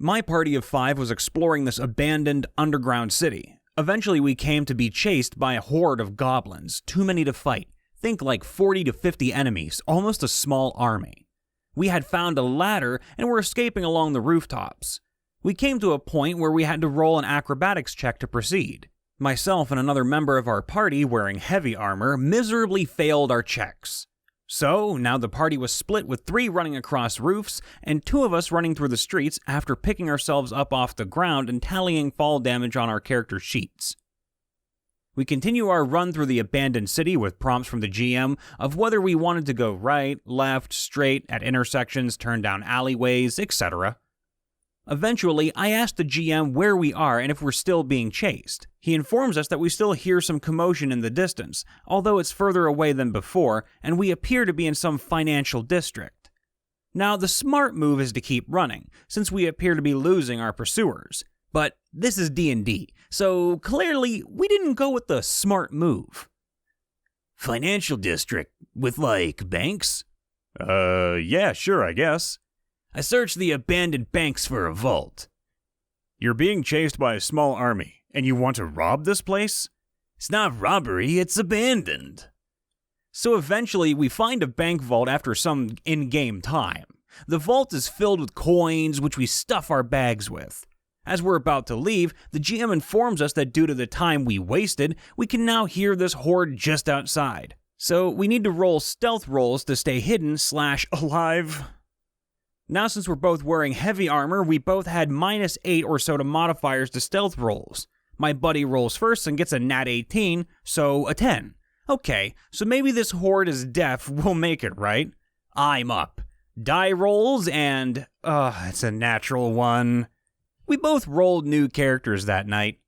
My party of 5 was exploring this abandoned underground city. Eventually we came to be chased by a horde of goblins, too many to fight. Think like 40 to 50 enemies, almost a small army. We had found a ladder and were escaping along the rooftops. We came to a point where we had to roll an acrobatics check to proceed. Myself and another member of our party, wearing heavy armor, miserably failed our checks. So, now the party was split with 3 running across roofs and 2 of us running through the streets after picking ourselves up off the ground and tallying fall damage on our character sheets. We continue our run through the abandoned city with prompts from the GM of whether we wanted to go right, left, straight, at intersections, turn down alleyways, etc. Eventually, I asked the GM where we are and if we're still being chased. He informs us that we still hear some commotion in the distance, although it's further away than before, and we appear to be in some financial district. Now, the smart move is to keep running, since we appear to be losing our pursuers. But this is D&D, so clearly we didn't go with the smart move. Financial district with, like, banks? Yeah, sure, I guess. I searched the abandoned banks for a vault. You're being chased by a small army, and you want to rob this place? It's not robbery, it's abandoned. So eventually, we find a bank vault after some in-game time. The vault is filled with coins, which we stuff our bags with. As we're about to leave, the GM informs us that due to the time we wasted, we can now hear this horde just outside. So we need to roll stealth rolls to stay hidden/alive. Now since we're both wearing heavy armor, we both had -8 or so to modifiers to stealth rolls. My buddy rolls first and gets a nat 18, so a 10. Okay, so maybe this horde is deaf, we'll make it, right? I'm up. Die rolls and... it's a natural 1. We both rolled new characters that night.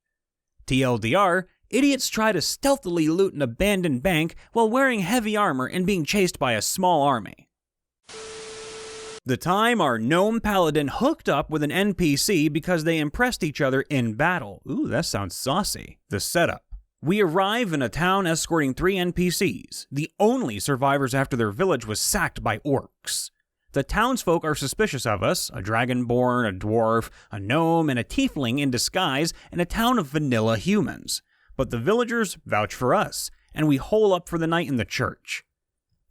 TLDR, idiots try to stealthily loot an abandoned bank while wearing heavy armor and being chased by a small army. The time our Gnome Paladin hooked up with an NPC because they impressed each other in battle. Ooh, that sounds saucy. The setup. We arrive in a town escorting 3 NPCs, the only survivors after their village was sacked by orcs. The townsfolk are suspicious of us, a dragonborn, a dwarf, a gnome, and a tiefling in disguise in a town of vanilla humans. But the villagers vouch for us, and we hole up for the night in the church.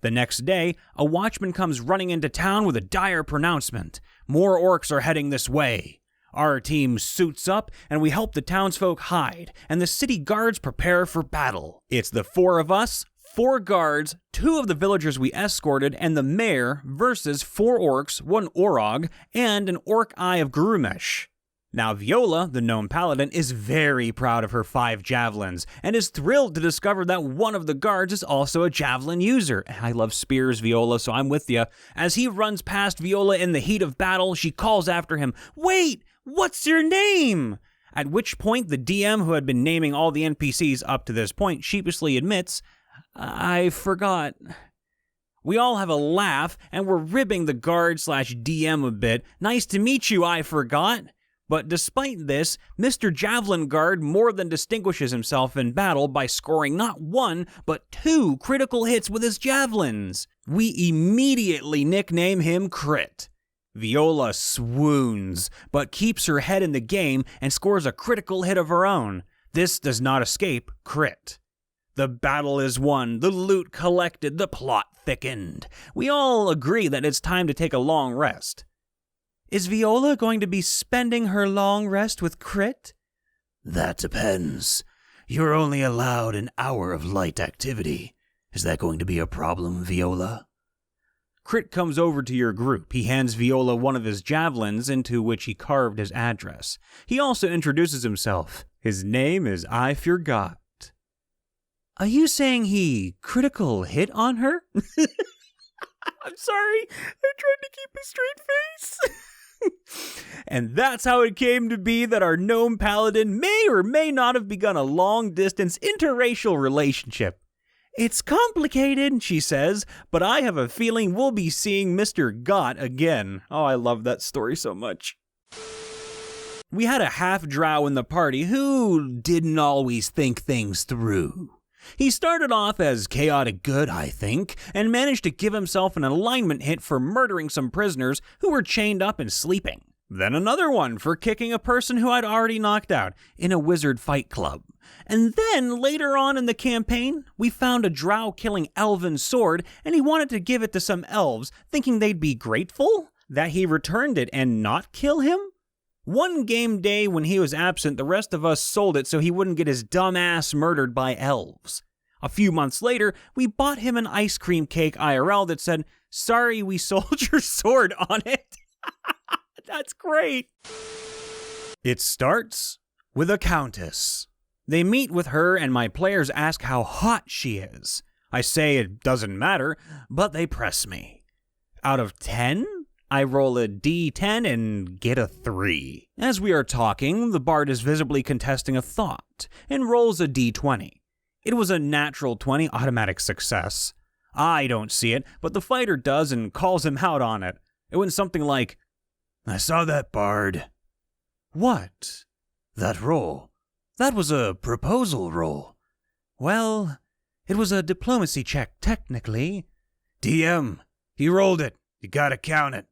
The next day, a watchman comes running into town with a dire pronouncement. More orcs are heading this way. Our team suits up, and we help the townsfolk hide, and the city guards prepare for battle. It's the 4 of us, 4 guards, 2 of the villagers we escorted, and the mayor versus 4 orcs, 1 orog, and an orc eye of Gurumesh. Now Viola, the Gnome Paladin, is very proud of her 5 javelins, and is thrilled to discover that one of the guards is also a javelin user. I love spears, Viola, so I'm with ya. As he runs past Viola in the heat of battle, she calls after him, "Wait, what's your name?" At which point, the DM, who had been naming all the NPCs up to this point, sheepishly admits, "I forgot." We all have a laugh, and we're ribbing the guard/DM a bit. "Nice to meet you, I forgot." But despite this, Mr. Javelin Guard more than distinguishes himself in battle by scoring not 1, but 2 critical hits with his javelins. We immediately nickname him Crit. Viola swoons, but keeps her head in the game and scores a critical hit of her own. This does not escape Crit. The battle is won, the loot collected, the plot thickened. We all agree that it's time to take a long rest. Is Viola going to be spending her long rest with Crit? That depends. You're only allowed an hour of light activity. Is that going to be a problem, Viola? Crit comes over to your group. He hands Viola one of his javelins into which he carved his address. He also introduces himself. His name is I Forgot. Are you saying he critical hit on her? I'm sorry. I tried to keep a straight face. And that's how it came to be that our Gnome Paladin may or may not have begun a long-distance interracial relationship. It's complicated, she says, but I have a feeling we'll be seeing Mr. Gott again. Oh, I love that story so much. We had a half-drow in the party who didn't always think things through. He started off as chaotic good, I think, and managed to give himself an alignment hit for murdering some prisoners who were chained up and sleeping. Then another one for kicking a person who I'd already knocked out in a wizard fight club. And then later on in the campaign, we found a drow killing elven sword, and he wanted to give it to some elves, thinking they'd be grateful that he returned it and not kill him. One game day when he was absent, the rest of us sold it so he wouldn't get his dumb ass murdered by elves. A few months later, we bought him an ice cream cake IRL that said, "Sorry we sold your sword" on it. That's great. It starts with a countess. They meet with her and my players ask how hot she is. I say it doesn't matter, but they press me. Out of 10, I roll a D10 and get a 3. As we are talking, the bard is visibly contesting a thought and rolls a D20. It was a natural 20, automatic success. I don't see it, but the fighter does and calls him out on it. It went something like, "I saw that, bard." "What?" "That roll. That was a proposal roll." "Well, it was a diplomacy check, technically." "DM, he rolled it. You gotta count it."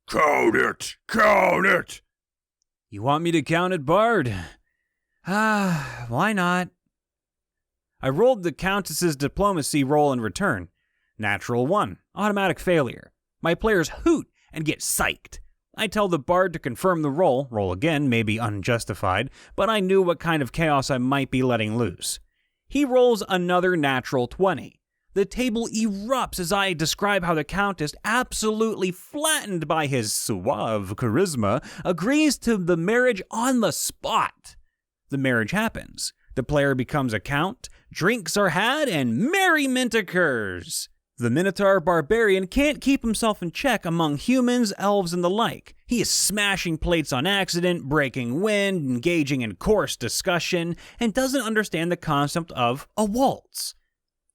Count it! Count it!" "You want me to count it, bard?" Why not?" I rolled the countess's diplomacy roll in return. Natural 1, automatic failure. My players hoot and get psyched. I tell the bard to confirm the roll again, maybe unjustified, but I knew what kind of chaos I might be letting loose. He rolls another natural 20. The table erupts as I describe how the countess, absolutely flattened by his suave charisma, agrees to the marriage on the spot. The marriage happens. The player becomes a count, drinks are had, and merriment occurs. The Minotaur barbarian can't keep himself in check among humans, elves, and the like. He is smashing plates on accident, breaking wind, engaging in coarse discussion, and doesn't understand the concept of a waltz.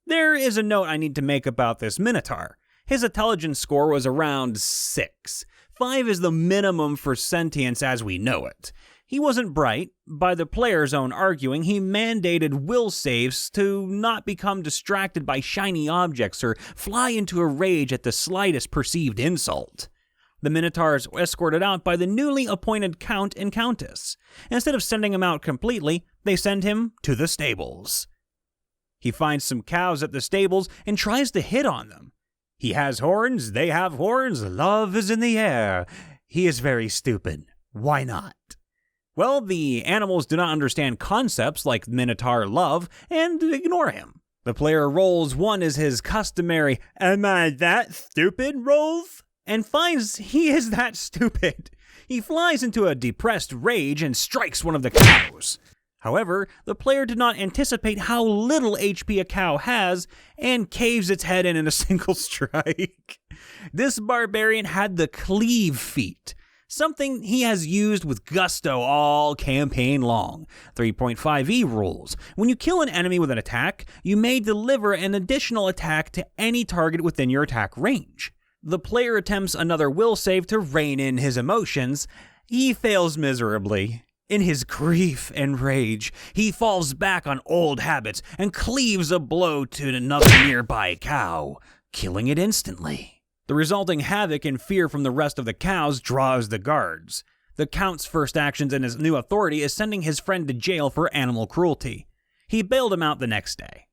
There is a note I need to make about this Minotaur. His intelligence score was around 6. 5 is the minimum for sentience as we know it. He wasn't bright. By the player's own arguing, he mandated will saves to not become distracted by shiny objects or fly into a rage at the slightest perceived insult. The Minotaur is escorted out by the newly appointed Count and Countess. Instead of sending him out completely, they send him to the stables. He finds some cows at the stables and tries to hit on them. He has horns, they have horns, love is in the air. He is very stupid. Why not? Well, the animals do not understand concepts like Minotaur love and ignore him. The player rolls one as his customary, "Am I that stupid?" rolls, and finds he is that stupid. He flies into a depressed rage and strikes one of the cows. However, the player did not anticipate how little HP a cow has and caves its head in a single strike. This barbarian had the cleave feat, something he has used with gusto all campaign long. 3.5e rules. When you kill an enemy with an attack, you may deliver an additional attack to any target within your attack range. The player attempts another will save to rein in his emotions. He fails miserably. In his grief and rage, he falls back on old habits and cleaves a blow to another nearby cow, killing it instantly. The resulting havoc and fear from the rest of the cows draws the guards. The Count's first actions in his new authority is sending his friend to jail for animal cruelty. He bailed him out the next day.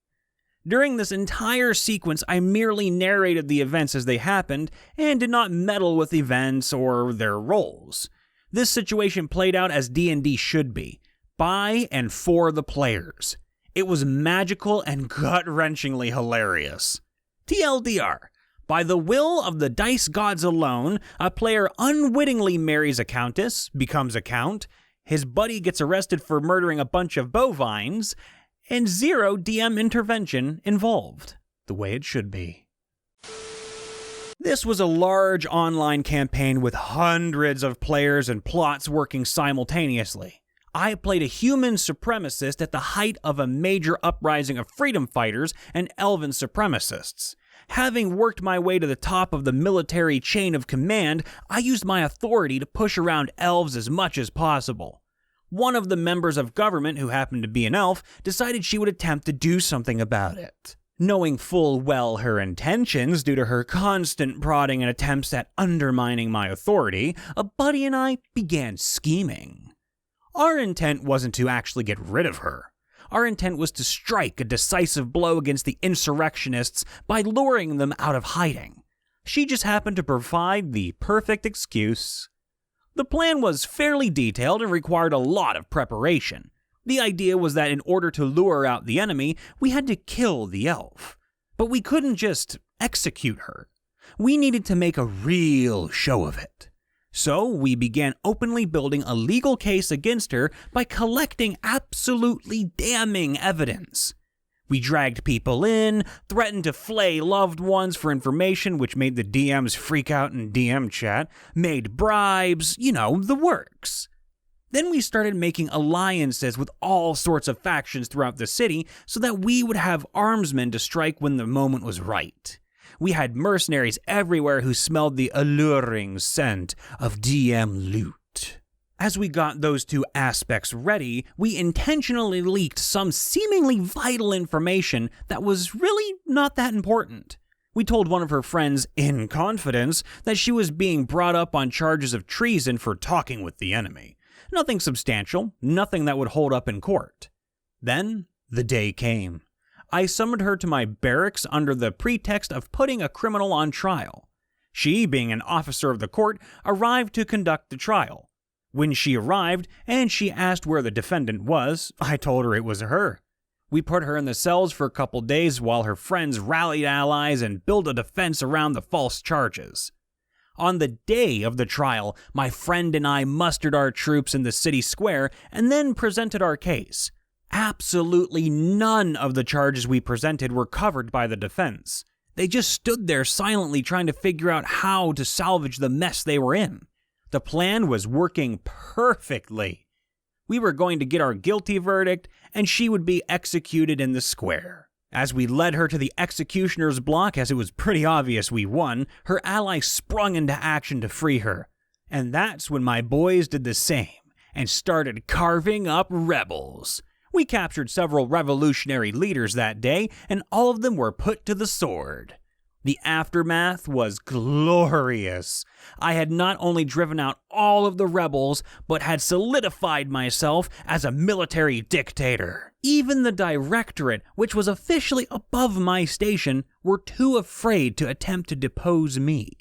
During this entire sequence, I merely narrated the events as they happened and did not meddle with events or their roles. This situation played out as D&D should be, by and for the players. It was magical and gut-wrenchingly hilarious. TLDR, by the will of the dice gods alone, a player unwittingly marries a countess, becomes a count, his buddy gets arrested for murdering a bunch of bovines, and 0 DM intervention involved, the way it should be. This was a large online campaign with hundreds of players and plots working simultaneously. I played a human supremacist at the height of a major uprising of freedom fighters and elven supremacists. Having worked my way to the top of the military chain of command, I used my authority to push around elves as much as possible. One of the members of government, who happened to be an elf, decided she would attempt to do something about it. Knowing full well her intentions due to her constant prodding and attempts at undermining my authority, a buddy and I began scheming. Our intent wasn't to actually get rid of her. Our intent was to strike a decisive blow against the insurrectionists by luring them out of hiding. She just happened to provide the perfect excuse. The plan was fairly detailed and required a lot of preparation. The idea was that in order to lure out the enemy, we had to kill the elf. But we couldn't just execute her. We needed to make a real show of it. So we began openly building a legal case against her by collecting absolutely damning evidence. We dragged people in, threatened to flay loved ones for information which made the DMs freak out in DM chat, made bribes, the works. Then we started making alliances with all sorts of factions throughout the city so that we would have armsmen to strike when the moment was right. We had mercenaries everywhere who smelled the alluring scent of DM loot. As we got those two aspects ready, we intentionally leaked some seemingly vital information that was really not that important. We told one of her friends in confidence that she was being brought up on charges of treason for talking with the enemy. Nothing substantial, nothing that would hold up in court. Then, the day came. I summoned her to my barracks under the pretext of putting a criminal on trial. She, being an officer of the court, arrived to conduct the trial. When she arrived, and she asked where the defendant was, I told her it was her. We put her in the cells for a couple days while her friends rallied allies and built a defense around the false charges. On the day of the trial, my friend and I mustered our troops in the city square and then presented our case. Absolutely none of the charges we presented were covered by the defense. They just stood there silently trying to figure out how to salvage the mess they were in. The plan was working perfectly. We were going to get our guilty verdict, and she would be executed in the square. As we led her to the executioner's block, as it was pretty obvious we won, her ally sprung into action to free her. And that's when my boys did the same and started carving up rebels. We captured several revolutionary leaders that day, and all of them were put to the sword. The aftermath was glorious. I had not only driven out all of the rebels, but had solidified myself as a military dictator. Even the directorate, which was officially above my station, were too afraid to attempt to depose me.